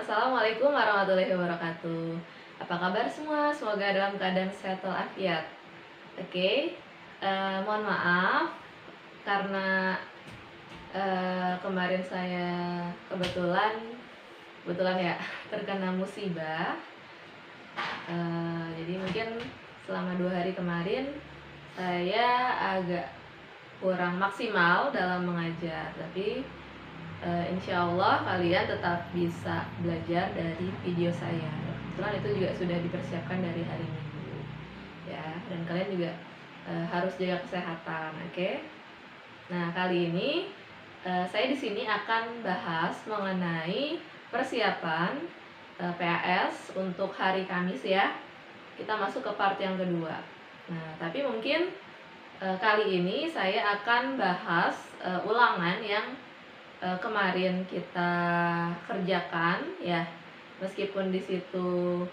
Assalamualaikum warahmatullahi wabarakatuh. Apa kabar semua? Semoga dalam keadaan sehat walafiat. Oke, mohon maaf karena kemarin saya kebetulan ya terkena musibah. Jadi mungkin selama 2 hari kemarin saya agak kurang maksimal dalam mengajar, tapi insya Allah kalian tetap bisa belajar dari video saya. Kebetulan itu juga sudah dipersiapkan dari hari Minggu, ya. Dan kalian juga harus jaga kesehatan, oke? Nah, kali ini saya di sini akan bahas mengenai persiapan PAS untuk hari Kamis ya. Kita masuk ke part yang kedua. Nah, tapi mungkin kali ini saya akan bahas ulangan yang kemarin kita kerjakan ya, meskipun di situ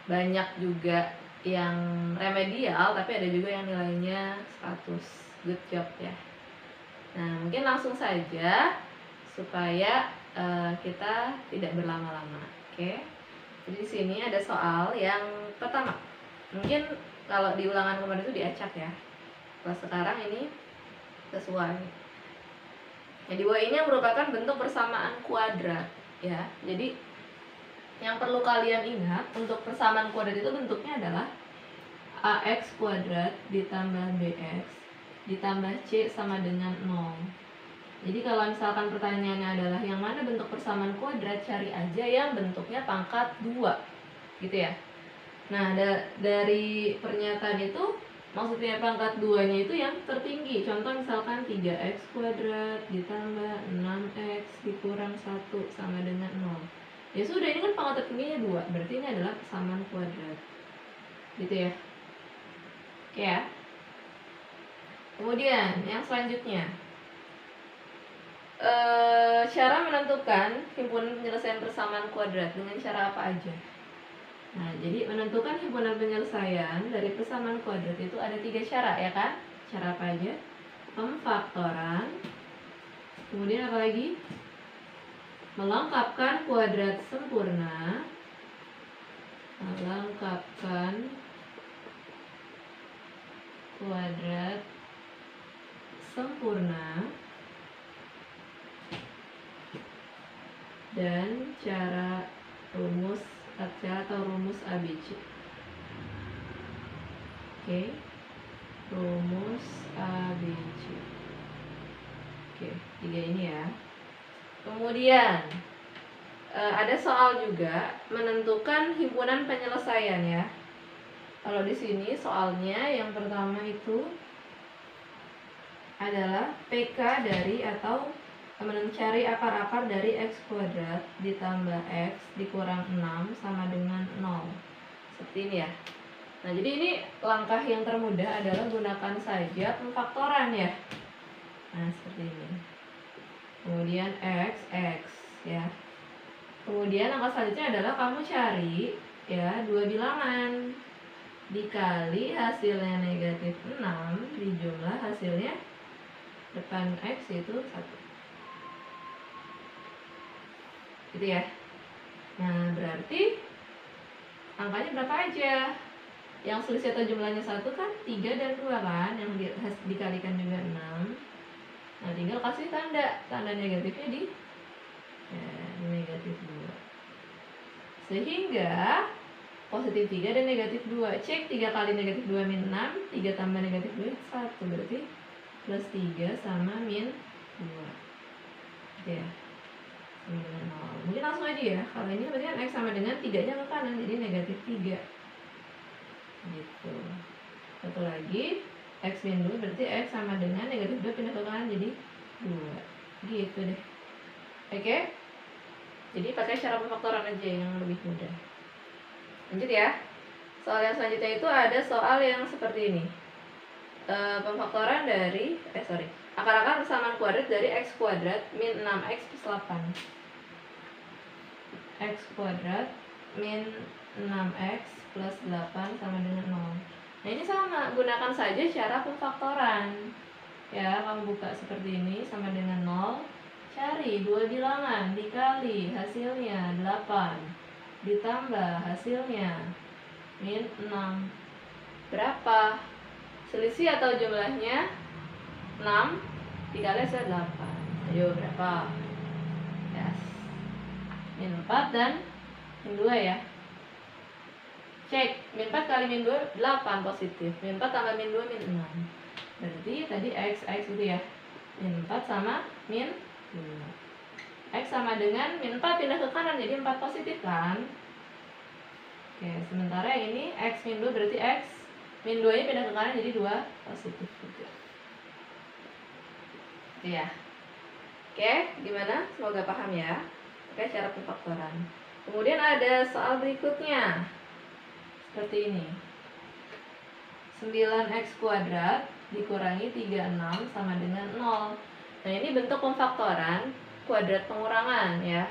banyak juga yang remedial, tapi ada juga yang nilainya 100. Good job ya. Nah, mungkin langsung saja supaya kita tidak berlama-lama. Oke. Jadi di sini ada soal yang pertama. Mungkin kalau di ulangan kemarin itu diacak ya. Kalau sekarang ini sesuai. Nah, di bawah ini yang merupakan bentuk persamaan kuadrat ya. Jadi yang perlu kalian ingat untuk persamaan kuadrat itu bentuknya adalah AX kuadrat ditambah BX ditambah C sama dengan 0. Jadi kalau misalkan pertanyaannya adalah yang mana bentuk persamaan kuadrat, cari aja yang bentuknya pangkat 2 gitu ya. Nah, dari pernyataan itu maksudnya pangkat 2-nya itu yang tertinggi. Contoh misalkan 3x kuadrat ditambah 6x dikurang 1 sama dengan 0. Ya sudah, ini kan pangkat tertingginya 2. Berarti ini adalah persamaan kuadrat. Gitu ya. Oke ya. Kemudian yang selanjutnya, cara menentukan himpunan penyelesaian persamaan kuadrat dengan cara apa aja? Nah, jadi menentukan himpunan penyelesaian dari persamaan kuadrat itu ada 3 cara ya kan? Cara apa aja? Pemfaktoran. Kemudian apa lagi? Melengkapkan kuadrat sempurna. Melengkapkan kuadrat sempurna. Dan cara rumus atau rumus ABC. Oke. Rumus ABC. Oke, 3 ini ya. Kemudian ada soal juga menentukan himpunan penyelesaian ya. Kalau di sini soalnya yang pertama itu adalah PK dari atau mencari akar-akar dari x kuadrat ditambah x dikurang 6 sama dengan 0. Seperti ini ya. Nah, jadi ini langkah yang termudah adalah gunakan saja pemfaktoran ya. Nah, seperti ini. Kemudian x ya. Kemudian langkah selanjutnya adalah kamu cari ya 2 bilangan dikali hasilnya negatif 6 dijumlah hasilnya depan x itu 1. Gitu ya. Nah, berarti angkanya berapa aja? Yang selisih atau jumlahnya 1 kan 3 dan 2 kan, yang dikalikan juga 6. Nah, tinggal kasih tanda negatifnya di negatif 2. Sehingga positif 3 dan negatif 2. Cek 3 kali negatif 2 min 6, 3 tambah negatif 2 1, berarti plus 3 sama min 2. Gitu ya. Mungkin langsung aja ya. Kalau ini berarti kan x sama dengan 3-nya ke kanan, jadi negatif 3. Gitu. Satu lagi, x min 2 berarti x sama dengan negatif 2 pindah ke kanan jadi 2. Gitu deh. Oke? Jadi pakai cara pemfaktoran aja yang lebih mudah. Lanjut ya. Soal yang selanjutnya itu ada soal yang seperti ini. Pemfaktoran dari akar-akar persamaan kuadrat dari x kuadrat min 6x plus 8. X kuadrat min 6x plus 8 sama dengan 0. Nah, ini sama, gunakan saja cara pemfaktoran ya. Kamu buka seperti ini, sama dengan 0. Cari dua bilangan dikali hasilnya 8 ditambah hasilnya min 6. Berapa? Selisih atau jumlahnya? 6 dikali hasil 8. Ayo berapa? Yes. Min 4 dan min 2 ya. Cek, min 4 kali min 2 8 positif. Min 4 tambah min 2 min 6. Berarti tadi x gitu ya. Min 4 sama min 2. X sama dengan min 4 pindah ke kanan jadi 4 positif kan. Oke, sementara yang ini x min 2 berarti x min 2 nya pindah ke kanan jadi 2 positif juga. Ya. Oke, gimana? Semoga paham ya. Oke, cara pemfaktoran. Kemudian ada soal berikutnya. Seperti ini. 9x kuadrat dikurangi 36 sama dengan 0. Nah, ini bentuk pemfaktoran kuadrat pengurangan ya.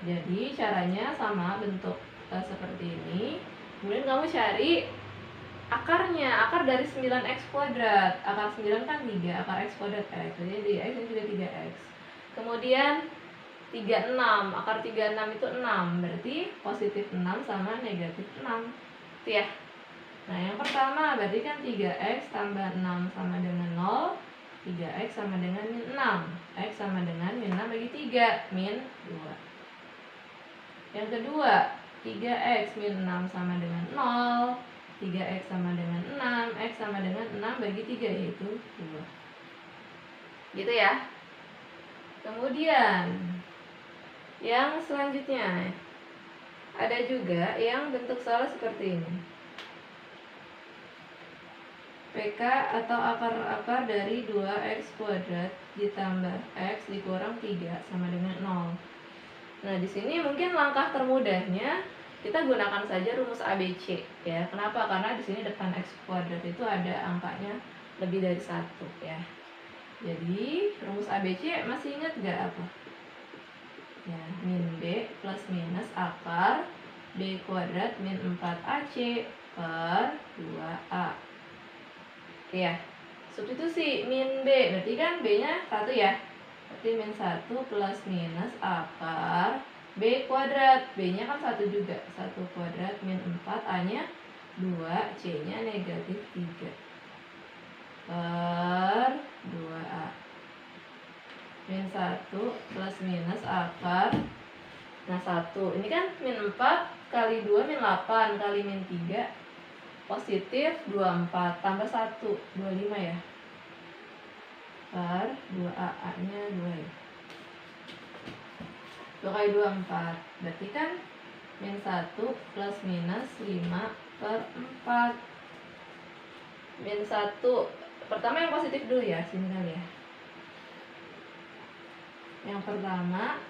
Jadi caranya sama bentuk seperti ini. Kemudian kamu cari akarnya. Akar dari 9x kuadrat. Akar 9 kan 3, akar x kuadrat x. Jadi di x ini juga 3x. Kemudian 36, akar 36 itu 6. Berarti positif 6 sama negatif 6. Itu ya. Nah, yang pertama berarti kan 3x tambah 6 sama dengan 0. 3x sama dengan min 6. X sama dengan min 6 bagi 3, min 2. Yang kedua, 3x min 6 sama dengan 0. 3x sama dengan 6. X sama dengan 6 bagi 3, yaitu 2. Gitu ya. Kemudian yang selanjutnya ada juga yang bentuk soal seperti ini. PK atau akar dari 2x kuadrat ditambah x dikurang 3 sama dengan 0. Nah, di sini mungkin langkah termudahnya kita gunakan saja rumus ABC ya. Kenapa? Karena di sini depan x kuadrat itu ada angkanya lebih dari 1 ya. Jadi, rumus ABC masih ingat gak apa? Ya, min B plus minus akar B kuadrat min 4AC per 2A. Oke ya, substitusi min B, berarti kan B-nya 1 ya. Berarti min 1 plus minus akar B kuadrat. B-nya kan 1 juga. 1 kuadrat min 4, A-nya 2, C-nya negatif 3 per 2A. Min 1 plus minus akar. Nah, 1. Ini kan min 4 kali 2 min 8 kali min 3 positif 24 tambah 1 25 ya. Per 2A, A-nya 2 ya. 2 kali 2 4. Berarti kan min 1 plus minus 5 per 4. Min 1. Pertama yang positif dulu ya, sini kali ya. Yang pertama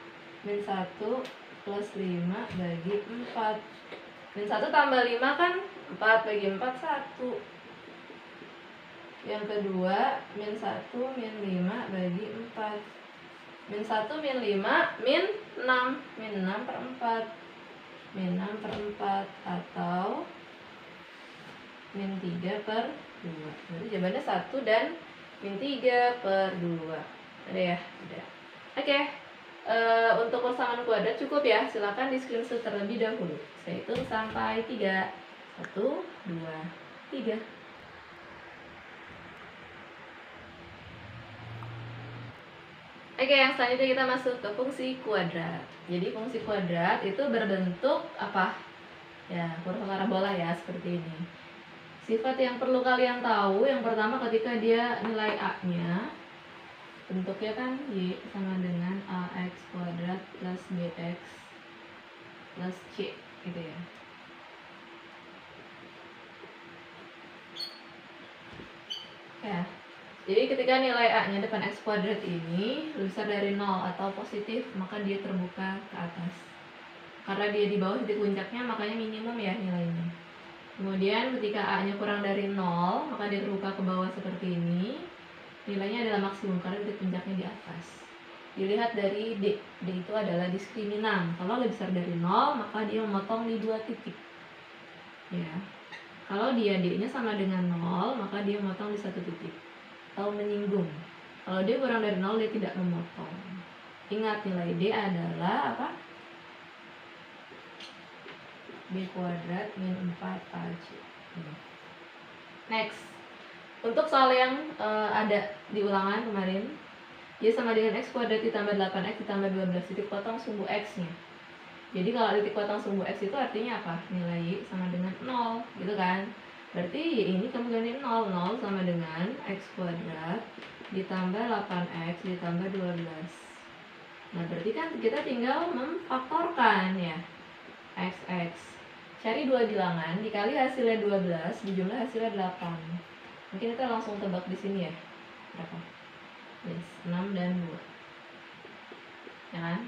min 1 plus 5 bagi 4. Min 1 tambah 5 kan 4 bagi 4 1. Yang kedua min 1 min 5 bagi 4. Min 1 min 5 min 6. Min 6 per 4. Min 6 per 4 atau min 3 per 2. Jadi jawabannya 1 dan min 3 per 2. Ada ya? Ada. Oke. Untuk persamaan kuadrat cukup ya. Silakan di screenshot terlebih dahulu. Saya hitung sampai 3. 1, 2, 3. Oke, yang selanjutnya kita masuk ke fungsi kuadrat. Jadi fungsi kuadrat itu berbentuk apa? Ya, kurva parabola ya, seperti ini. Sifat yang perlu kalian tahu, yang pertama ketika dia nilai A-nya, bentuknya kan Y sama dengan AX kuadrat plus BX plus C, gitu ya. Ya. Jadi ketika nilai A-nya depan X kuadrat ini lebih besar dari 0 atau positif, maka dia terbuka ke atas. Karena dia di bawah titik puncaknya, makanya minimum ya nilainya. Kemudian ketika A-nya kurang dari 0, maka dia terbuka ke bawah seperti ini. Nilainya adalah maksimum karena titik puncaknya di atas. Dilihat dari D. D itu adalah diskriminan. Kalau lebih besar dari 0, maka dia memotong di 2 titik. Ya. Kalau dia D-nya sama dengan 0, maka dia memotong di 1 titik. Atau menyinggung. Kalau dia kurang dari 0, dia tidak memotong. Ingat nilai D adalah apa? B kuadrat min 4AC. Next, untuk soal yang ada di ulangan kemarin, Y sama dengan X kuadrat ditambah 8X ditambah 12, titik potong sumbu X-nya. Jadi kalau titik potong sumbu X itu artinya apa? Nilai Y sama dengan 0, gitu kan? Berarti Y ini kamu ganti 0, 0 sama dengan X kuadrat ditambah 8X ditambah 12. Nah, berarti kan kita tinggal memfaktorkan ya. XX. Cari dua bilangan, dikali hasilnya 12, dijumlah hasilnya 8. Mungkin kita langsung tebak di sini ya. Berapa? Yes, 6 dan 2. Ya kan?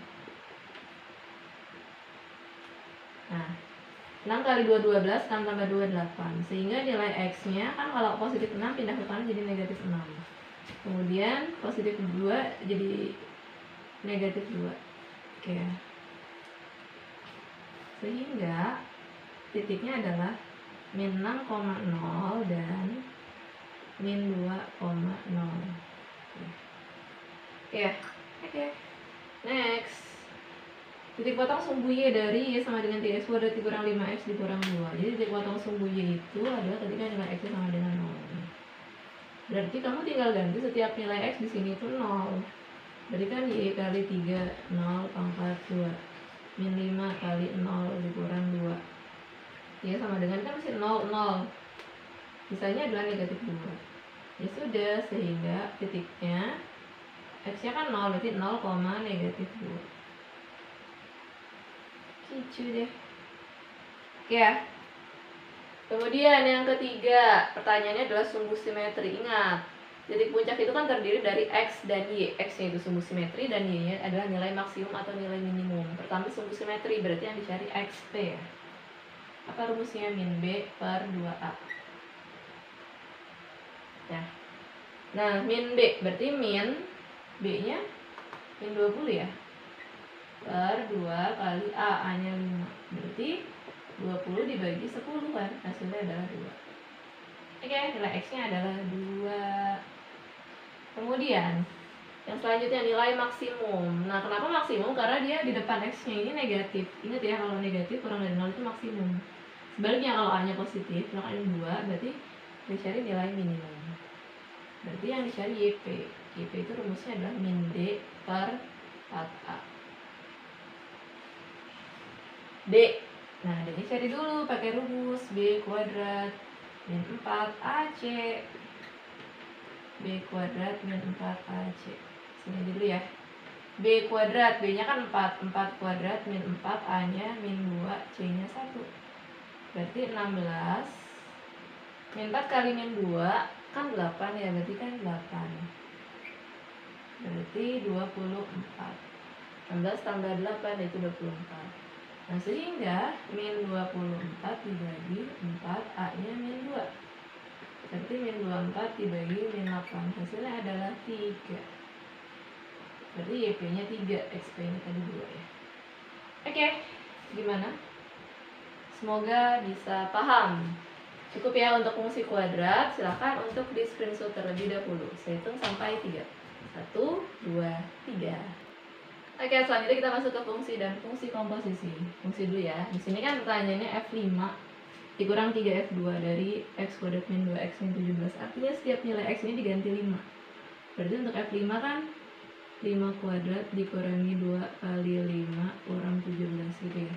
Nah, 6 kali 2, 12, 6 tambah 2, 8. Sehingga nilai X-nya kan kalau positif 6 pindah ke kanan jadi negatif 6. Kemudian positif 2 jadi negatif 2. Oke. Sehingga titiknya adalah min 6,0 dan min 2,0. Oke. Next. Titik potong sumbu Y dari Y sama dengan 3X kuadrat dikurang 5X dikurang 2. Jadi titik potong sumbu Y itu adalah ketika nilai X sama dengan 0. Berarti kamu tinggal ganti setiap nilai X di sini itu 0. Berarti kan Y kali 3, 0 pangkat 2. Min 5 kali 0 dikurang 2. Y sama dengan kan masih 0, 0. Sisanya adalah negatif 2. Ya sudah, sehingga titiknya X-nya kan 0, berarti 0, negatif 2. Gitu deh. Oke ya. Kemudian yang ketiga, pertanyaannya adalah sumbu simetri. Ingat, titik puncak itu kan terdiri dari X dan Y. X-nya itu sumbu simetri dan Y-nya adalah nilai maksimum atau nilai minimum. Pertama sumbu simetri, berarti yang dicari XP ya. Apa rumusnya? Min B per 2A. Ya. Nah, min B, berarti min B-nya min 20 ya. Per 2 kali A, A-nya 5. Berarti 20 dibagi 10 kan, hasilnya adalah 2. Oke, nilai X-nya adalah 2. Kemudian yang selanjutnya nilai maksimum. Nah, kenapa maksimum? Karena dia di depan X-nya ini negatif. Ingat ya, kalau negatif kurang dari 0 itu maksimum. Sebaliknya kalau A-nya positif, kurang dari 2, berarti dicari nilai minimum. Berarti yang dicari YP. YP itu rumusnya adalah min D per 4A. D. Nah, jadi cari dulu pakai rumus B kuadrat min 4AC. B kuadrat min 4AC. Sini dulu ya. B kuadrat, B-nya kan 4. 4 kuadrat min 4, A-nya min 2, C-nya 1. Berarti 16. Min 4 kali min 2 kan 8 ya, berarti kan 8. Berarti 24. 16 tambah 8 yaitu 24. Nah, sehingga min 24 dibagi 4, A-nya min 2. Berarti min 24 dibagi min 8. Hasilnya adalah 3. Berarti YP-nya 3, XP-nya tadi 2 ya. Oke, gimana? Semoga bisa paham. Cukup ya untuk fungsi kuadrat. Silahkan untuk di screenshot terlebih dahulu. Saya hitung sampai 3. 1, 2, 3. Oke, selanjutnya kita masuk ke fungsi dan fungsi komposisi. Fungsi dulu ya. Di sini kan pertanyaannya F5 dikurang 3F2 dari X kuadrat min 2X min 17. Artinya setiap nilai X ini diganti 5. Berarti untuk F5 kan 5 kuadrat dikurangi 2 kali 5 kurang 17 gitu ya.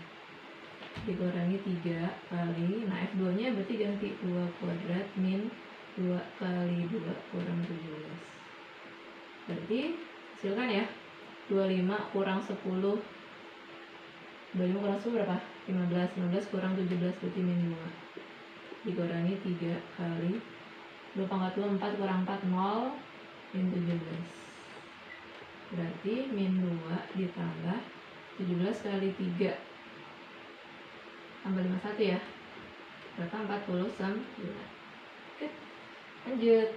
Dikurangi 3 kali, nah F2 nya berarti ganti 2 kuadrat min 2 kali 2 kurang 17. Berarti hasilkan ya, 25 kurang 10. 25 kurang 10 berapa? 15. 15 kurang 17 berarti min 2. Dikurangi 3 kali 2 pangkat 2, 4 kurang 4, 0 min 17. Berarti min 2 ditambah 17 kali 3 tambah 51 ya. Berapa? 49. Oke, lanjut.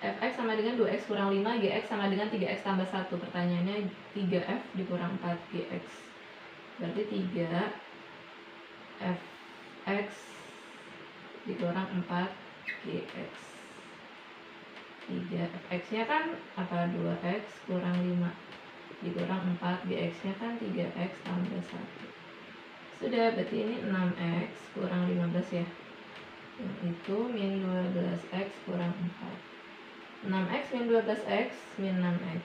Fx sama dengan 2x kurang 5, gx sama dengan 3x tambah 1. Pertanyaannya 3f dikurang 4gx. Berarti 3fx dikurang 4gx. 3fx nya kan apa? 2x kurang 5. dikurang 4, GX-nya kan 3X tambah 1. Sudah, berarti ini 6X kurang 15 ya. Itu min 12X kurang 4. 6X min 12X min 6X.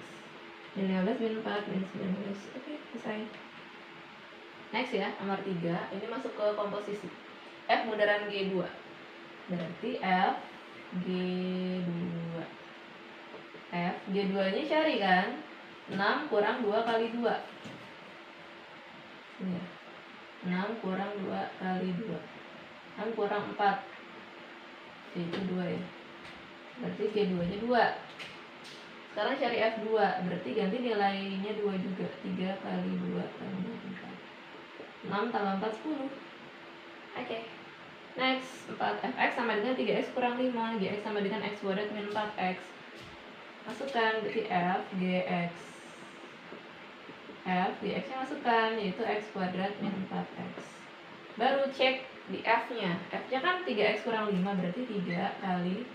Min 15 min 4 min 19. Oke, selesai. Next ya, nomor 3. Ini masuk ke komposisi. F bundaran G2. Berarti F G2. F G2-nya cari kan? 6 kurang 2 kali 2. Ya. 6 kurang 2 kali 2. 6 kurang 4. Itu 2 ya. Berarti G2-nya 2. Sekarang cari F2. Berarti ganti nilainya 2 juga. 3 kali 2 tambah 4. 6 tambah 4, 10. Oke. Next, 4Fx sama dengan 3X kurang 5. GX sama dengan X kuadrat min 4X. Masukkan, berarti F GX. F GX-nya masukkan, yaitu X kuadrat min 4X. Baru cek di F-nya. F-nya kan 3X kurang 5, berarti 3 kali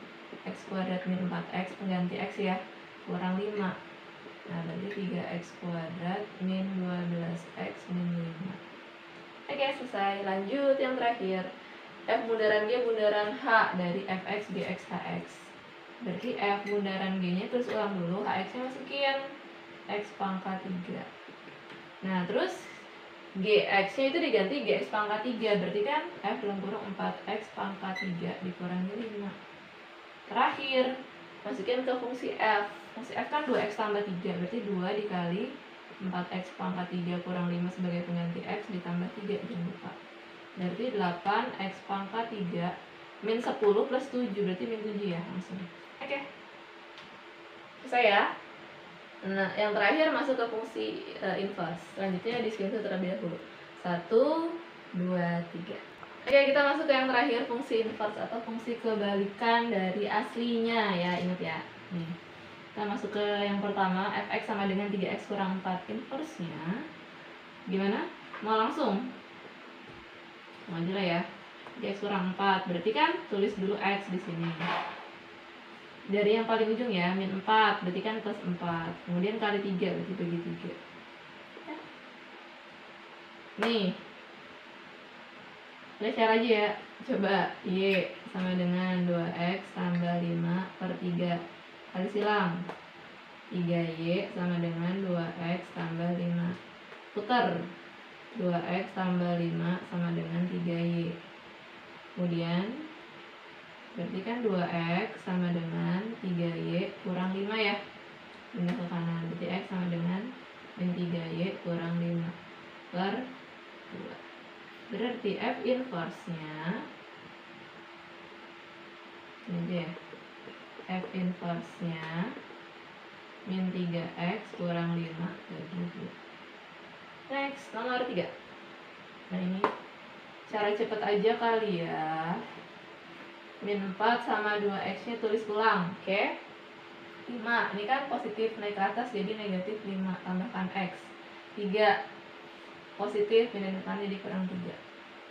X kuadrat min 4X, pengganti X ya, kurang 5. Nah, berarti 3X kuadrat min 12X min 5. Oke, selesai. Lanjut yang terakhir. F bundaran G bundaran H dari Fx, Gx, Hx. Berarti F bundaran G-nya terus ulang dulu, Hx-nya masukin X pangkat 3. Nah, terus Gx-nya itu diganti Gx pangkat 3. Berarti kan F dalam kurung 4X pangkat 3 dikurangi 5. Terakhir, masukin ke fungsi F. Fungsi F kan 2X tambah 3. Berarti 2 dikali 4X pangkat 3 kurang 5 sebagai pengganti X ditambah 3. Jangan lupa. Berarti 8X pangkat 3 min 10 plus 7. Berarti min 7 ya langsung. Oke. Selesai ya. Nah, yang terakhir masuk ke fungsi inverse. Selanjutnya di screenshot terlebih dahulu. 1, 2, 3. Oke, kita masuk ke yang terakhir, fungsi inverse atau fungsi kebalikan dari aslinya ya. Ingat ya. Nih. Kita masuk ke yang pertama, Fx sama dengan 3X kurang 4. Inverse-nya gimana? Mau langsung? Mau aja lah ya. 3X kurang 4. Berarti kan tulis dulu X di sini. Dari yang paling ujung ya, min 4, berarti kan plus 4. Kemudian kali 3, berarti bagi 3. Ya. Nih. Lihat cara aja ya. Coba, Y sama dengan 2X tambah 5 per 3. Kali silang. 3Y sama dengan 2X tambah 5. Putar. 2X tambah 5 sama dengan 3Y. Kemudian berarti kan 2X sama dengan 3Y kurang 5 ya. Pindah ke kanan. Berarti X sama dengan min 3Y kurang 5 per 2. Berarti F inverse-nya ini aja ya. F inverse-nya min 3X kurang 5 bagi 2. Next, nomor 3. Nah, ini cara cepet aja kali ya. Min 4 sama 2X-nya tulis ulang, oke? 5, ini kan positif naik ke atas jadi negatif 5, tambahkan X. 3, positif pindah ke kanan jadi kurang 3.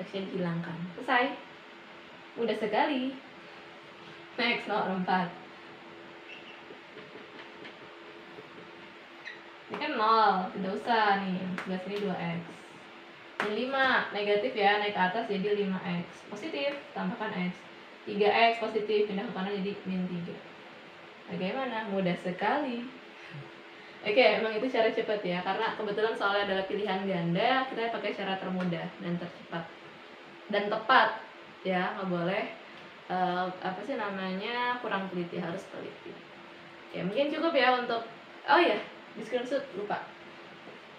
X-nya dihilangkan. Selesai. Mudah sekali. Next, nomor 4. Ini kan 0, tidak usah nih, sebelah sini 2X. Min 5, negatif ya, naik ke atas jadi 5X. Positif, tambahkan X. 3X positif, pindah ke kanan jadi min 3. Bagaimana? Mudah sekali. Oke, emang itu cara cepat ya, karena kebetulan soalnya adalah pilihan ganda, kita pakai cara termudah dan tercepat dan tepat ya, nggak boleh kurang teliti, harus teliti. Ya mungkin cukup ya untuk, oh ya, di screenshot lupa.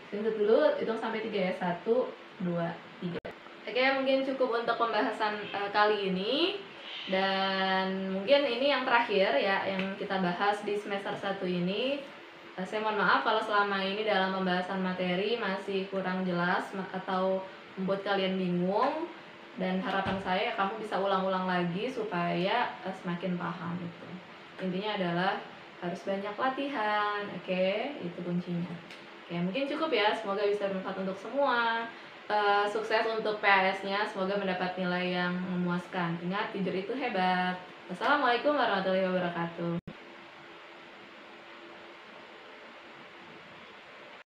Screenshot dulu, hitung sampai 3 ya, 1, 2, 3. Oke, mungkin cukup untuk pembahasan kali ini. Dan mungkin ini yang terakhir ya yang kita bahas di semester 1 ini. Saya mohon maaf kalau selama ini dalam pembahasan materi masih kurang jelas atau membuat kalian bingung, dan harapan saya kamu bisa ulang-ulang lagi supaya semakin paham itu. Intinya adalah harus banyak latihan, oke? Itu kuncinya. Oke, mungkin cukup ya, semoga bisa bermanfaat untuk semua. Sukses untuk PAS-nya, semoga mendapat nilai yang memuaskan. Ingat, jujur itu hebat. Wassalamualaikum warahmatullahi wabarakatuh.